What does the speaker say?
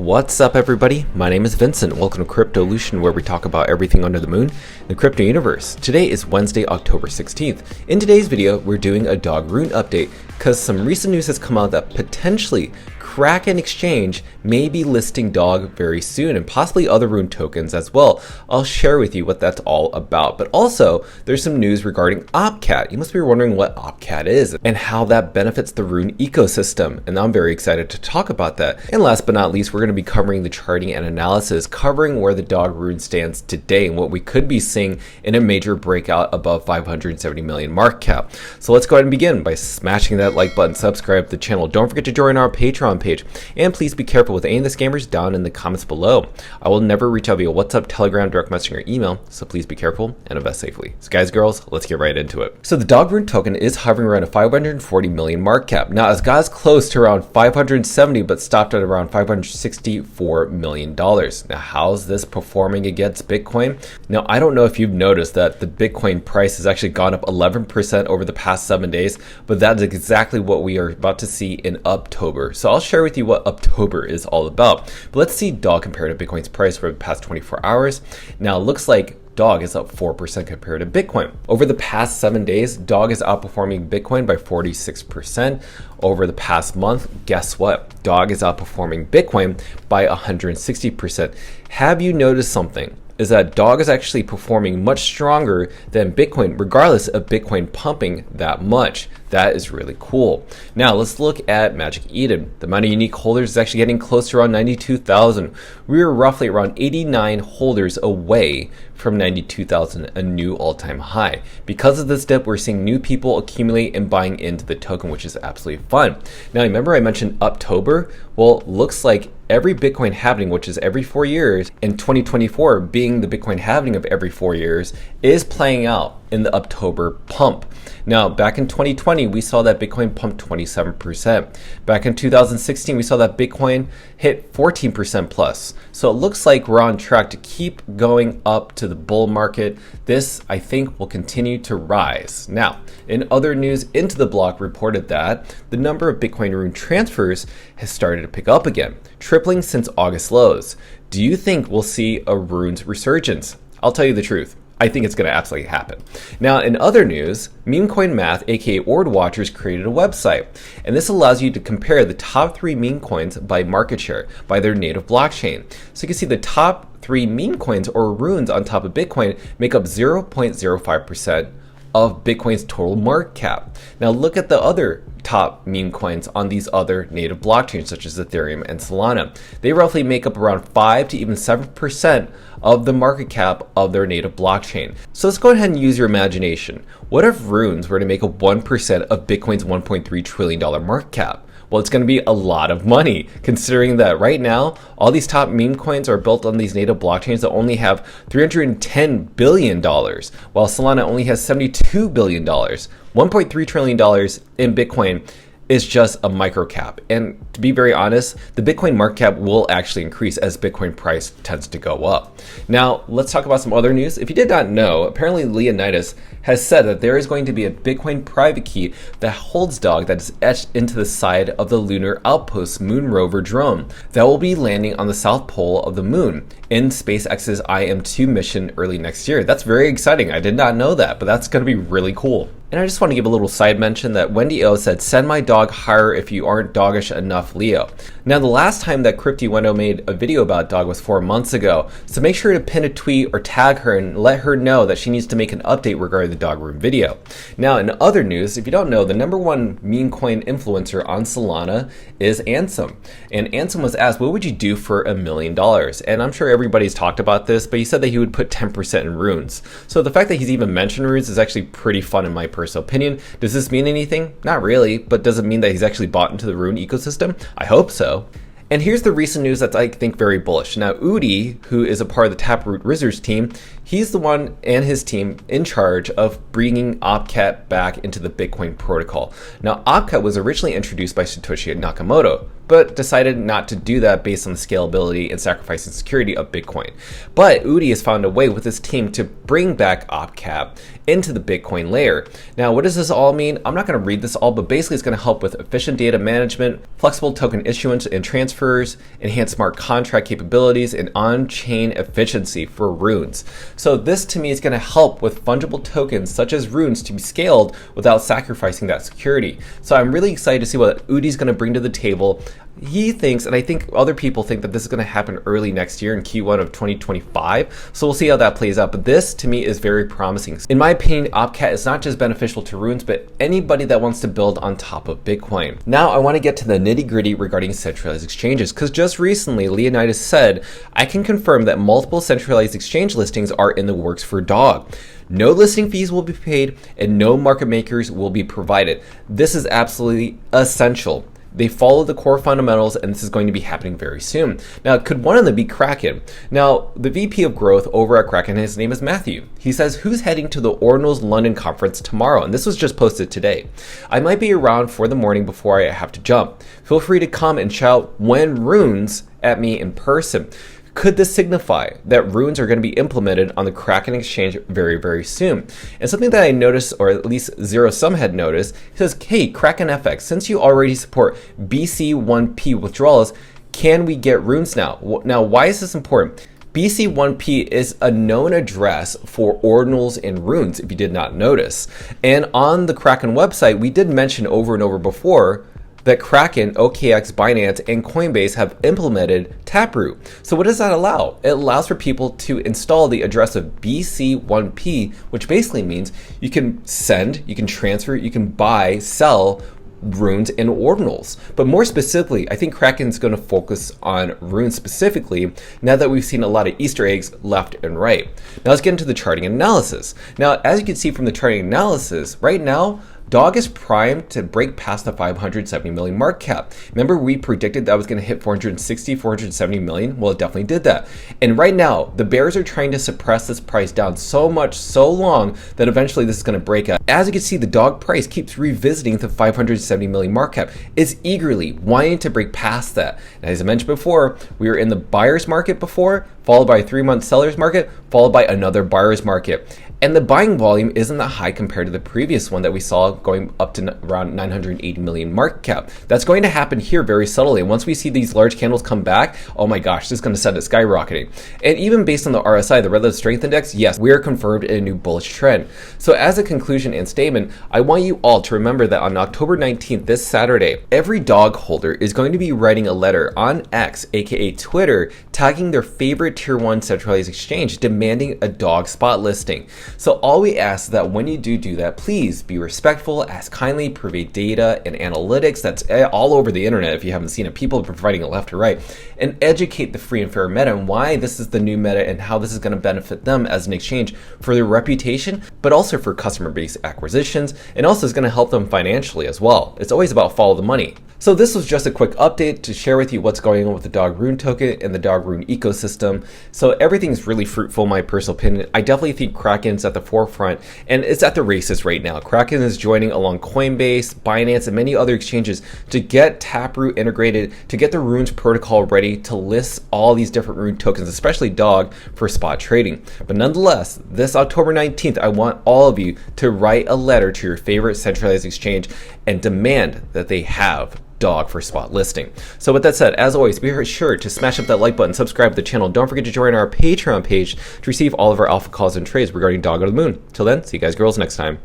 What's up everybody, my name is Vincent. Welcome to Cryptolution, where we talk about everything under the moon, the crypto universe. Today is Wednesday, October 16th. In today's video, we're doing a Doge Rune update because some recent news has come out that potentially Kraken Exchange may be listing Doge very soon and possibly other Rune tokens as well. I'll share with you what that's all about. But also, there's some news regarding OpCat. You must be wondering what OpCat is and how that benefits the Rune ecosystem. And I'm very excited to talk about that. And last but not least, we're going to be covering the charting and analysis, covering where the Doge Rune stands today and what we could be seeing in a major breakout above 570 million market cap. So let's go ahead and begin by smashing that like button, subscribe to the channel. Don't forget to join our Patreon page, and please be careful with any of the scammers down in the comments below. I will never reach out via WhatsApp, Telegram, direct messaging, or email, so please be careful and invest safely. So guys, girls, let's get right into it. So the Doge Rune token is hovering around a 540 million market cap. Now it got close to around 570, but stopped at around $564 million. Now how's this performing against Bitcoin? Now I don't know if you've noticed that the Bitcoin price has actually gone up 11% over the past 7 days, but that is exactly what we are about to see in October. So I'll share with you what October is all about. But let's see Doge compared to Bitcoin's price for the past 24 hours. Now it looks like Doge is up 4% compared to Bitcoin. Over the past 7 days, Doge is outperforming Bitcoin by 46%. Over the past month, guess what? Doge is outperforming Bitcoin by 160%. Have you noticed something? Is that Doge is actually performing much stronger than Bitcoin, regardless of Bitcoin pumping that much. That is really cool. Now let's look at Magic Eden. The amount of unique holders is actually getting close to around 92,000. We are roughly around 89 holders away from 92,000, a new all-time high. Because of this dip, we're seeing new people accumulate and buying into the token, which is absolutely fun. Now remember I mentioned October? Well, looks like every Bitcoin halving, which is every 4 years, and 2024 being the Bitcoin halving of every 4 years, is playing out in the October pump. Now, back in 2020, we saw that Bitcoin pumped 27%. Back in 2016, we saw that Bitcoin hit 14% plus. So it looks like we're on track to keep going up to the bull market. This, I think, will continue to rise. Now, in other news, Into the Block reported that the number of Bitcoin Rune transfers has started to pick up again, tripling since August lows. Do you think we'll see a Rune's resurgence? I'll tell you the truth. I think it's going to absolutely happen. Now, in other news, Meme Coin Math, aka Ord Watchers, created a website, and this allows you to compare the top 3 meme coins by market share by their native blockchain. So you can see the top 3 meme coins or runes on top of Bitcoin make up 0.05% of Bitcoin's total market cap. Now look at the other top meme coins on these other native blockchains such as Ethereum and Solana. They roughly make up around 5 to even 7% of the market cap of their native blockchain. So let's go ahead and use your imagination. What if runes were to make up 1% of Bitcoin's $1.3 trillion market cap? Well, it's going to be a lot of money, considering that right now, all these top meme coins are built on these native blockchains that only have $310 billion, while Solana only has $72 billion. $1.3 trillion in Bitcoin is just a micro cap. And to be very honest, the Bitcoin market cap will actually increase as Bitcoin price tends to go up. Now, let's talk about some other news. If you did not know, apparently Leonidas has said that there is going to be a Bitcoin private key that holds Doge that is etched into the side of the Lunar Outpost Moon Rover drone that will be landing on the south pole of the moon in SpaceX's IM-2 mission early next year. That's very exciting. I did not know that, but that's going to be really cool. And I just want to give a little side mention that Wendy O said, "Send my dog higher if you aren't doggish enough, Leo." Now, the last time that Cryptolution made a video about Doge was 4 months ago, so make sure to pin a tweet or tag her and let her know that she needs to make an update regarding the Doge Rune video. Now, in other news, if you don't know, the #1 meme coin influencer on Solana is Ansem. And Ansem was asked, what would you do for $1 million? And I'm sure everybody's talked about this, but he said that he would put 10% in runes. So the fact that he's even mentioned runes is actually pretty fun in my personal opinion. Does this mean anything? Not really, but does it mean that he's actually bought into the Rune ecosystem? I hope so. And here's the recent news that's, I think, very bullish. Now, Udi, who is a part of the Taproot Wizards team, He's the one and his team in charge of bringing Opcat back into the Bitcoin protocol. Now, Opcat was originally introduced by Satoshi Nakamoto, but decided not to do that based on the scalability and sacrificing security of Bitcoin. But Udi has found a way with his team to bring back Opcat into the Bitcoin layer. Now, what does this all mean? I'm not going to read this all, but basically it's going to help with efficient data management, flexible token issuance and transfers, enhanced smart contract capabilities, and on-chain efficiency for runes. So this to me is going to help with fungible tokens such as runes to be scaled without sacrificing that security. So I'm really excited to see what Udi's going to bring to the table. He thinks, and I think other people think, that this is going to happen early next year in Q1 of 2025. So we'll see how that plays out. But this to me is very promising. In my opinion, Opcat is not just beneficial to runes, but anybody that wants to build on top of Bitcoin. Now I want to get to the nitty gritty regarding centralized exchanges, because just recently Leonidas said, I can confirm that multiple centralized exchange listings are in the works for Dog. No listing fees will be paid and no market makers will be provided. This is absolutely essential. They follow the core fundamentals, and this is going to be happening very soon. Now, could one of them be Kraken? Now, the VP of growth over at Kraken, his name is Matthew. He says, who's heading to the Ordinals London conference tomorrow? And this was just posted today. I might be around for the morning before I have to jump. Feel free to come and shout when runes at me in person. Could this signify that runes are going to be implemented on the Kraken exchange very, very soon? And something that I noticed, or at least Zero Sum had noticed, he says, hey, Kraken FX, since you already support BC1P withdrawals, can we get runes now? Now, why is this important? BC1P is a known address for ordinals and runes, if you did not notice. And on the Kraken website, we did mention over and over before that Kraken, OKX, Binance, and Coinbase have implemented Taproot. So what does that allow? It allows for people to install the address of BC1P, which basically means you can send, you can transfer, you can buy, sell runes and ordinals. But more specifically, I think Kraken's going to focus on runes specifically now that we've seen a lot of Easter eggs left and right. Now let's get into the charting analysis. Now, as you can see from the charting analysis, right now, Dog is primed to break past the 570 million market cap. Remember, we predicted that was going to hit 460, 470 million? Well, it definitely did that. And right now, the bears are trying to suppress this price down so much, so long, that eventually this is going to break out. As you can see, the Dog price keeps revisiting the 570 million market cap. It's eagerly wanting to break past that. And as I mentioned before, we were in the buyer's market before, followed by a 3-month seller's market, followed by another buyer's market. And the buying volume isn't that high compared to the previous one that we saw going up to around 980 million market cap. That's going to happen here very subtly. And once we see these large candles come back, oh my gosh, this is going to send it skyrocketing. And even based on the RSI, the Relative Strength Index, yes, we are confirmed in a new bullish trend. So as a conclusion and statement, I want you all to remember that on October 19th, this Saturday, every Dog holder is going to be writing a letter on X, aka Twitter, tagging their favorite tier 1 centralized exchange, demanding a Dog spot listing. So all we ask is that when you do that, please be respectful, ask kindly, provide data and analytics. That's all over the internet if you haven't seen it. People are providing it left to right. And educate the free and fair meta and why this is the new meta and how this is going to benefit them as an exchange for their reputation, but also for customer base acquisitions, and also is going to help them financially as well. It's always about follow the money. So this was just a quick update to share with you what's going on with the Dog Rune token and the Dog Rune ecosystem. So everything's really fruitful, in my personal opinion. I definitely think Kraken's at the forefront, and it's at the races right now. Kraken is joining along Coinbase, Binance, and many other exchanges to get Taproot integrated, to get the Runes protocol ready to list all these different Rune tokens, especially Dog, for spot trading. But nonetheless, this October 19th, I want all of you to write a letter to your favorite centralized exchange and demand that they have Dog for spot listing. So with that said, as always, be sure to smash up that like button, subscribe to the channel. Don't forget to join our Patreon page to receive all of our alpha calls and trades regarding Dog on the Moon. Till then, see you guys girls next time.